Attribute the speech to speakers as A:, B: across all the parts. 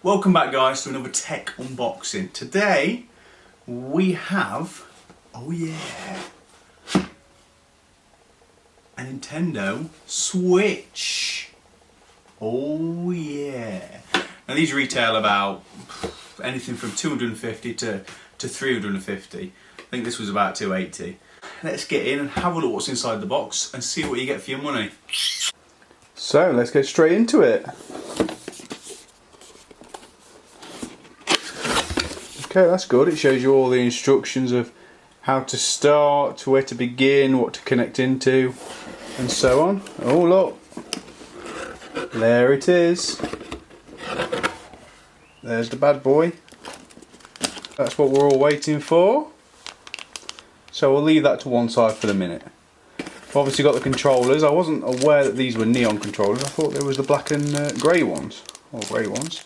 A: Welcome back guys to another tech unboxing. Today we have, oh yeah, a Nintendo Switch. Oh yeah. Now these retail about anything from 250 to 350. I think this was about 280. Let's get in and have a look what's inside the box and see what you get for your money.
B: So let's get straight into it. Okay, that's good. It shows you all the instructions of how to start, where to begin, what to connect into, and so on. Oh look, there it is. There's the bad boy. That's what we're all waiting for. So we'll leave that to one side for the minute. We've obviously got the controllers. I wasn't aware that these were neon controllers. I thought there was the black and grey ones, or grey ones.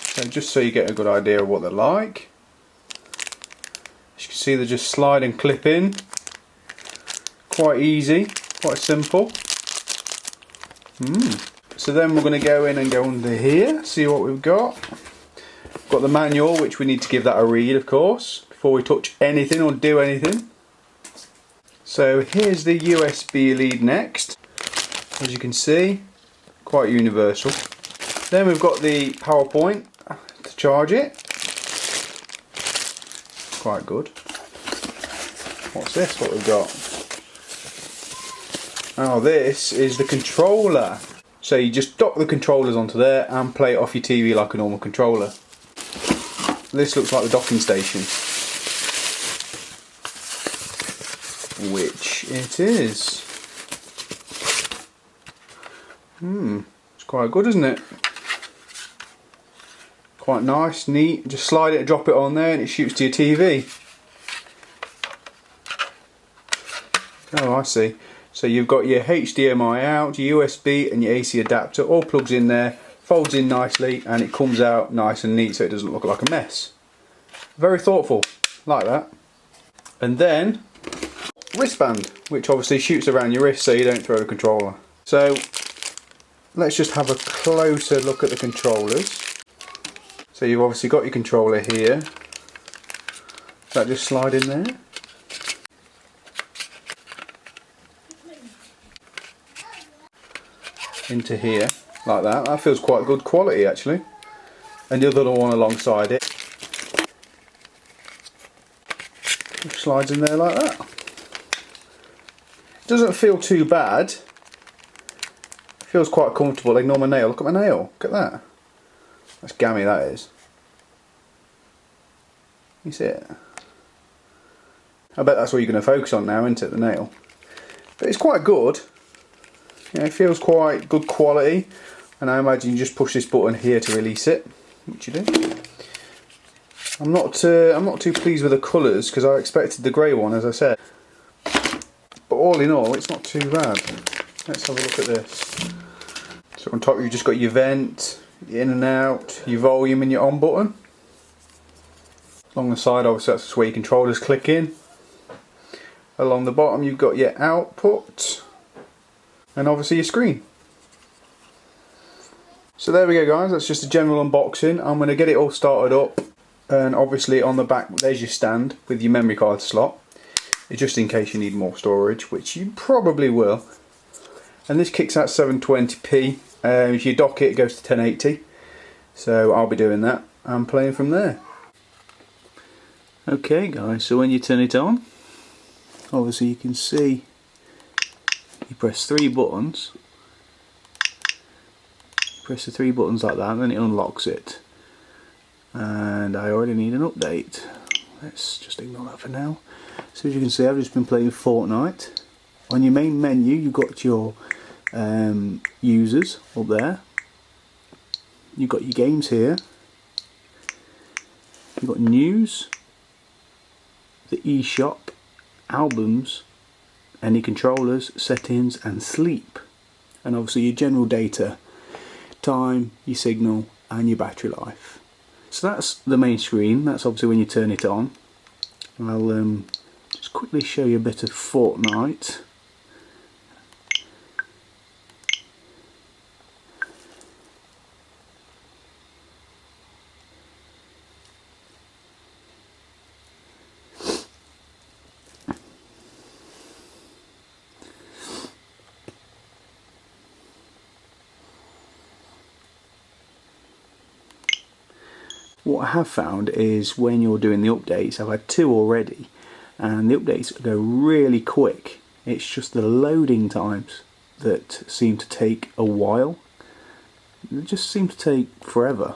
B: So just so you get a good idea of what they're like. As you can see, they just slide and clip in. Quite easy, quite simple. So then we're going to go in and go under here, see what we've got. We've got the manual, which we need to give that a read, of course, before we touch anything or do anything. So here's the USB lead next. As you can see, quite universal. Then we've got the power point to charge it. Quite good. What's this? What we've got? Oh, this is the controller. So you just dock the controllers onto there and play it off your TV like a normal controller. This looks like the docking station. Which it is. It's quite good, isn't it? Quite nice, neat. Just slide it and drop it on there and it shoots to your TV. Oh, I see. So you've got your HDMI out, your USB and your AC adapter all plugs in there, folds in nicely, and it comes out nice and neat so it doesn't look like a mess. Very thoughtful, like that. And then wristband, which obviously shoots around your wrist so you don't throw the controller. So let's just have a closer look at the controllers. So you've obviously got your controller here. That just slide in there. Into here, like that. That feels quite good quality actually. And the other one alongside it. It slides in there like that. Doesn't feel too bad. It feels quite comfortable. Ignore my nail. Look at my nail. Look at that. That's gammy, that is. You see it? I bet that's what you're going to focus on now, isn't it? The nail. But it's quite good. Yeah, it feels quite good quality. And I imagine you just push this button here to release it, which you do. I'm not too pleased with the colours because I expected the grey one, as I said. But all in all, it's not too bad. Let's have a look at this. So on top you've just got your vent, your in and out, your volume and your on button. Along the side obviously that's where your controllers click in. Along the bottom you've got your output and obviously your screen. So there we go guys, that's just a general unboxing. I'm going to get it all started up, and obviously on the back there's your stand with your memory card slot. It's just in case you need more storage, which you probably will. And this kicks out 720p. If you dock it, it goes to 1080. So I'll be doing that and playing from there. Okay guys, so when you turn it on, obviously you can see you press 3 buttons. Press the 3 buttons like that and then it unlocks it. And I already need an update. Let's just ignore that for now. So as you can see, I've just been playing FORTNITE. On your main menu you've got your users up there. You've got your games here. You've got news, the eShop, albums, any controllers, settings and sleep. And obviously your general data, time, your signal and your battery life. So that's the main screen. That's obviously when you turn it on. I'll just quickly show you a bit of FORTNITE. What I have found is when you're doing the updates, I've had 2 already, and the updates go really quick. It's just the loading times that seem to take a while. They just seem to take forever.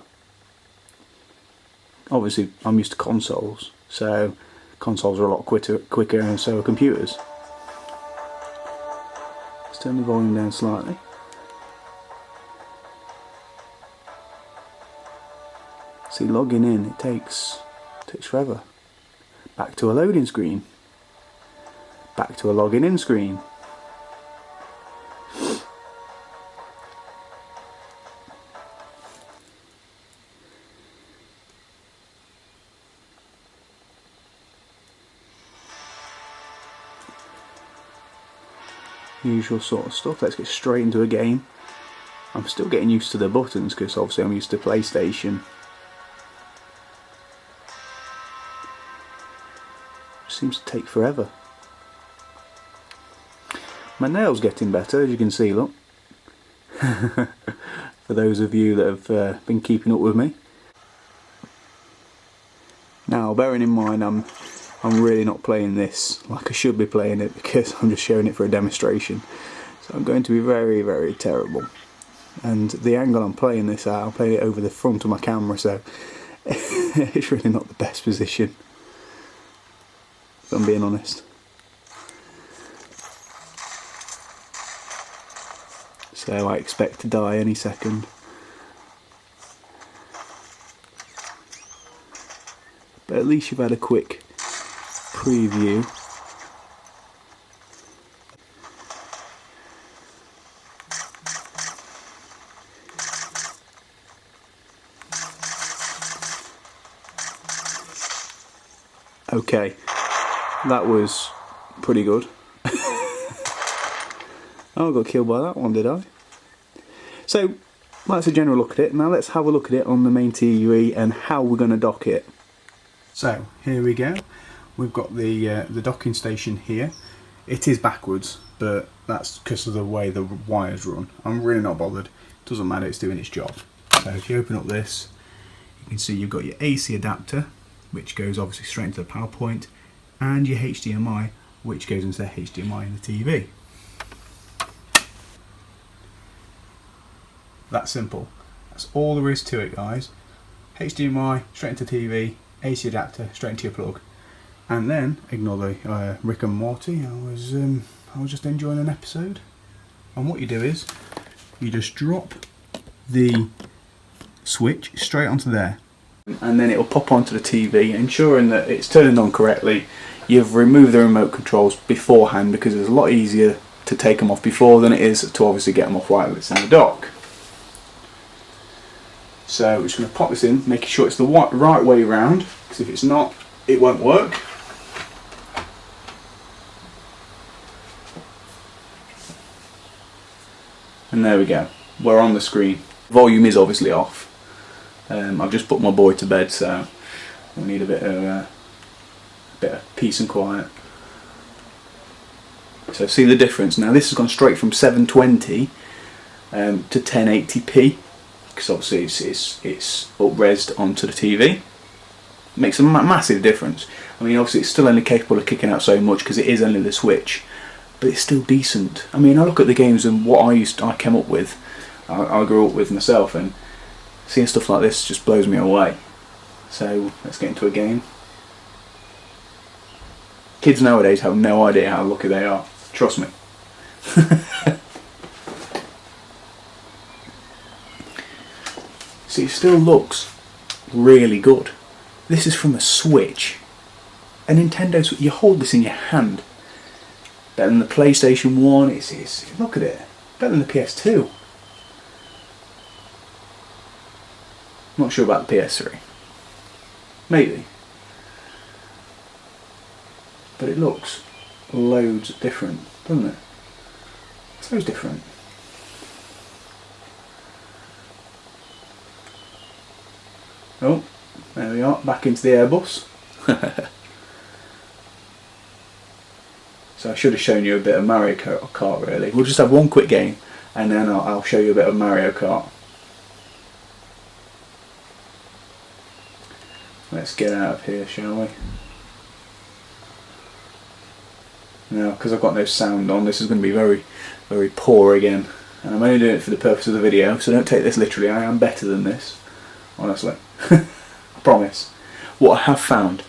B: Obviously, I'm used to consoles, so consoles are a lot quicker, and so are computers. Let's turn the volume down slightly. See, logging in, it takes forever. Back to a loading screen. Back to a logging in screen. Usual sort of stuff. Let's get straight into a game. I'm still getting used to the buttons because obviously I'm used to PlayStation. Seems to take forever. My nail's getting better, as you can see, look. For those of you that have been keeping up with me. Now, bearing in mind I'm really not playing this like I should be playing it, because I'm just showing it for a demonstration. So I'm going to be very, very terrible. And the angle I'm playing this at, I'm playing it over the front of my camera, so it's really not the best position, if I'm being honest. So I expect to die any second. But at least you've had a quick preview. Okay, that was pretty good. Oh, I got killed by that one, did I? So, that's a general look at it. Now let's have a look at it on the main TV and how we're going to dock it. So, here we go. We've got the docking station here. It is backwards, but that's because of the way the wires run. I'm really not bothered. It doesn't matter, it's doing its job. So if you open up this, you can see you've got your AC adapter, which goes obviously straight into the power point, and your HDMI, which goes into the HDMI in the TV. That simple. That's all there is to it, guys. HDMI straight into TV, AC adapter straight into your plug, and then ignore the Rick and Morty. I was just enjoying an episode. And what you do is you just drop the switch straight onto there, and then it will pop onto the TV, ensuring that it's turned on correctly. You've removed the remote controls beforehand, because it's a lot easier to take them off before than it is to obviously get them off while it's in the dock. So we're just going to pop this in, making sure it's the right way round, because if it's not, it won't work. And there we go, we're on the screen. Volume is obviously off. I've just put my boy to bed, so we need a bit of peace and quiet. So see the difference. Now this has gone straight from 720 to 1080p, because obviously it's up-resed onto the TV. Makes a massive difference. I mean, obviously it's still only capable of kicking out so much because it is only the Switch, but it's still decent. I mean, I look at the games and what I came up with, I grew up with myself, and seeing stuff like this just blows me away. So let's get into a game. Kids nowadays have no idea how lucky they are. Trust me. See, it still looks really good. This is from a Switch. A Nintendo Switch. You hold this in your hand. Better than the PlayStation 1. It's look at it. Better than the PS2. Not sure about the PS3. Maybe. But it looks loads different, doesn't it? It's loads different. Oh, there we are, back into the Airbus. So I should have shown you a bit of Mario Kart really. We'll just have one quick game and then I'll show you a bit of Mario Kart. Let's get out of here, shall we? Now, because I've got no sound on, this is going to be very, very poor again. And I'm only doing it for the purpose of the video, so don't take this literally. I am better than this, honestly. I promise. What I have found,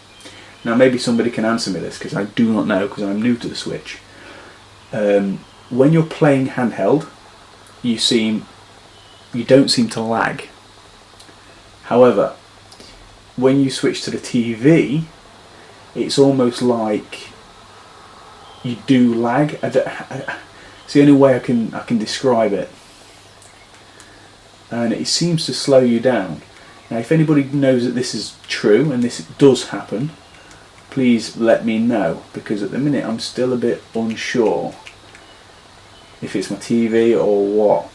B: now maybe somebody can answer me this, because I do not know, because I'm new to the Switch. When you're playing handheld, you don't seem to lag. However, when you switch to the TV, it's almost like you do lag. It's the only way I can describe it, and it seems to slow you down. Now, if anybody knows that this is true and this does happen, please let me know, because at the minute I'm still a bit unsure if it's my TV or what.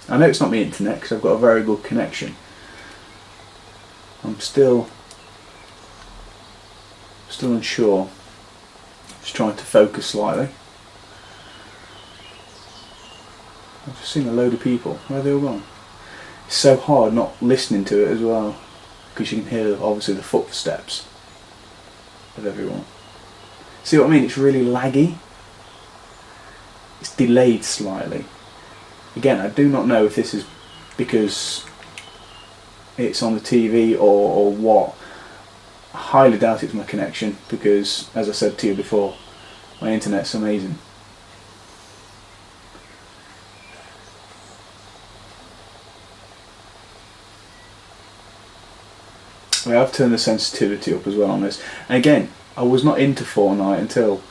B: I know it's not my internet because I've got a very good connection. I'm still unsure. Just trying to focus slightly. I've just seen a load of people. Where are they all gone? It's so hard not listening to it as well, because you can hear obviously the footsteps of everyone. See what I mean? It's really laggy. It's delayed slightly. Again, I do not know if this is because it's on the TV or what. I highly doubt it's my connection, because as I said to you before, my internet's amazing. I've turned the sensitivity up as well on this. And again, I was not into Fortnite until,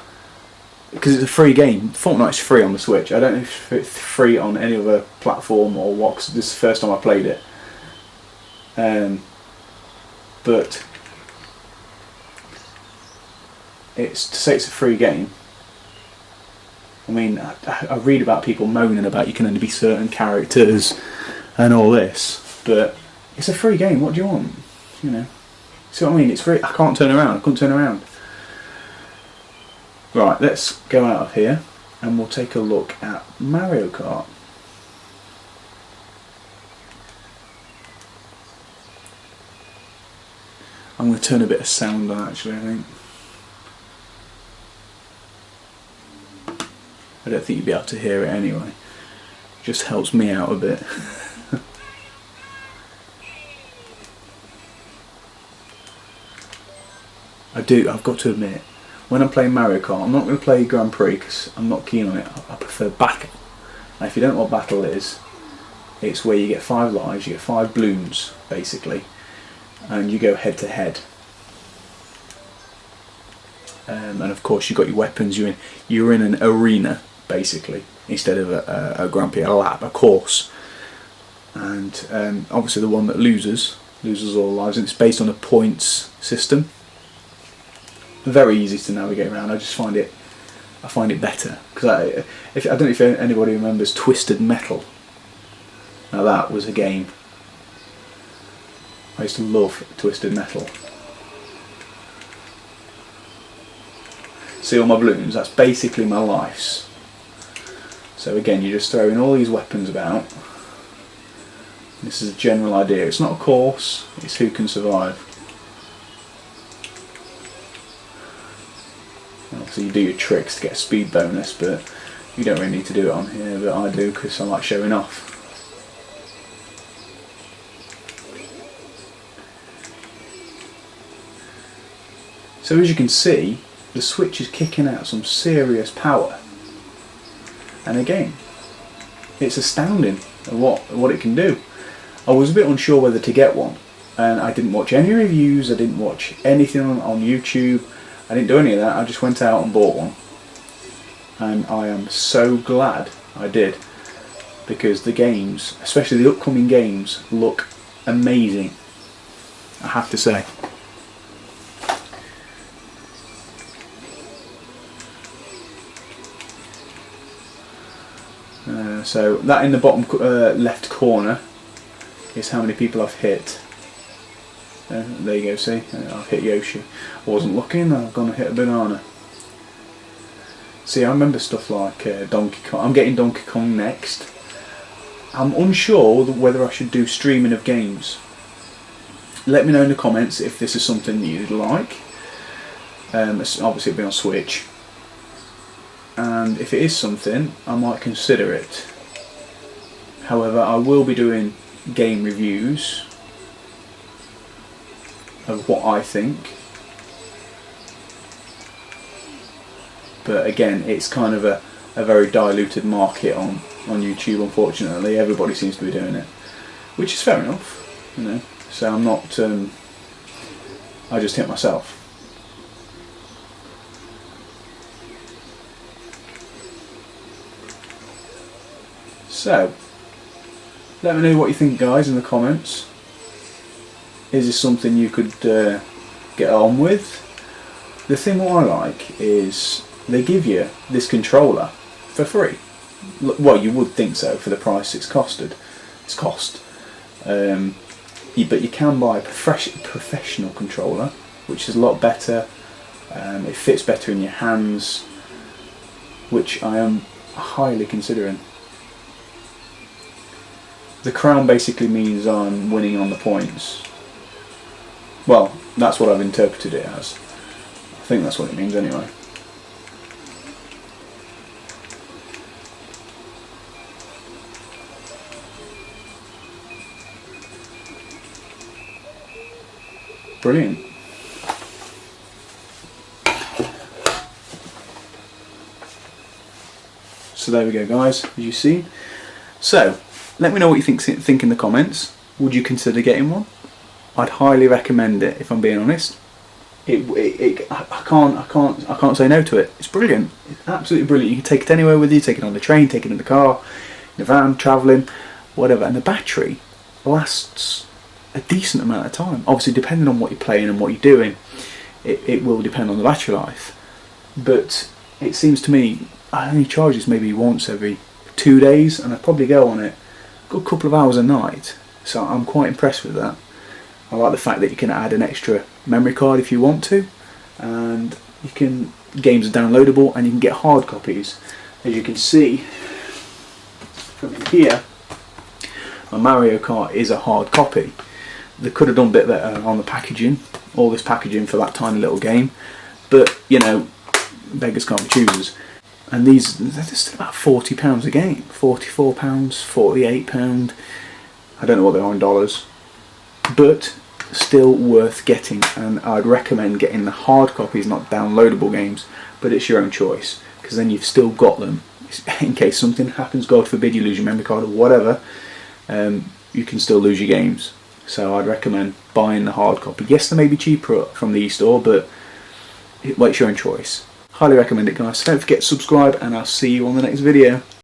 B: because it's a free game. Fortnite's free on the Switch. I don't know if it's free on any other platform or what, 'cause this is the first time I played it. But it's to say it's a free game. I mean, I read about people moaning about you can only be certain characters and all this, but it's a free game. What do you want? You know. See what I mean? It's free. I can't turn around. I couldn't turn around. Right, let's go out of here and we'll take a look at Mario Kart. I'm going to turn a bit of sound on actually, I think. I don't think you'll be able to hear it anyway. It just helps me out a bit. I've got to admit, when I'm playing Mario Kart, I'm not going to play Grand Prix because I'm not keen on it. I prefer Battle. Now, if you don't know what Battle is, it's where you get 5 lives, you get 5 balloons, basically, and you go head to head. And of course, you've got your weapons. You're in an arena, basically, instead of a Grand Prix, a lap, a course. And obviously, the one that loses all lives, and it's based on a points system. Very easy to navigate around. I find it better, because I don't know if anybody remembers Twisted Metal. Now that was a game. I used to love Twisted Metal. See all my balloons? That's basically my lives. So again, you're just throwing all these weapons about. This is a general idea. It's not a course. It's who can survive. Obviously you do your tricks to get a speed bonus, but you don't really need to do it on here, but I do because I like showing off. So as you can see, the Switch is kicking out some serious power, and again, it's astounding what it can do. I was a bit unsure whether to get one, and I didn't watch any reviews, I didn't watch anything on YouTube. I didn't do any of that. I just went out and bought one, and I am so glad I did, because the games, especially the upcoming games, look amazing, I have to say. So that in the bottom left corner is how many people I've hit. There you go, see? I've hit Yoshi. I wasn't looking, I've gone and hit a banana. See, I remember stuff like Donkey Kong. I'm getting Donkey Kong next. I'm unsure whether I should do streaming of games. let me know in the comments if this is something you'd like. Obviously it'll be on Switch, and if it is something, I might consider it. However, I will be doing game reviews of what I think, but again, it's kind of a very diluted market on YouTube. Unfortunately, everybody seems to be doing it, which is fair enough, you know. So I'm not. I just hit myself. So, let me know what you think, guys, in the comments. Is this something you could get on with? The thing what I like is they give you this controller for free. Well, you would think so for the price it's cost. But you can buy a professional controller, which is a lot better. It fits better in your hands, which I am highly considering. The crown basically means I'm winning on the points. Well, that's what I've interpreted it as. I think that's what it means anyway. Brilliant. So there we go, guys, as you see. So, let me know what you think in the comments. Would you consider getting one? I'd highly recommend it, if I'm being honest. I can't say no to it. It's brilliant. It's absolutely brilliant. You can take it anywhere with you. Take it on the train, take it in the car, in the van, travelling, whatever. And the battery lasts a decent amount of time. Obviously, depending on what you're playing and what you're doing, it will depend on the battery life. But it seems to me I only charge this maybe once every 2 days, and I'd probably go on it a good couple of hours a night. So I'm quite impressed with that. I like the fact that you can add an extra memory card if you want to, and games are downloadable, and you can get hard copies. As you can see from here, my Mario Kart is a hard copy. They could have done a bit better on the packaging, all this packaging for that tiny little game, but you know, beggars can't be choosers. And they're still about £40 a game, £44, £48. I don't know what they are in dollars, but still worth getting. And I'd recommend getting the hard copies, not downloadable games. But it's your own choice, because then you've still got them in case something happens. God forbid you lose your memory card or whatever. You can still lose your games. So I'd recommend buying the hard copy. Yes, they may be cheaper from the e-store, but it's your own choice. Highly recommend it, guys. So don't forget to subscribe, and I'll see you on the next video.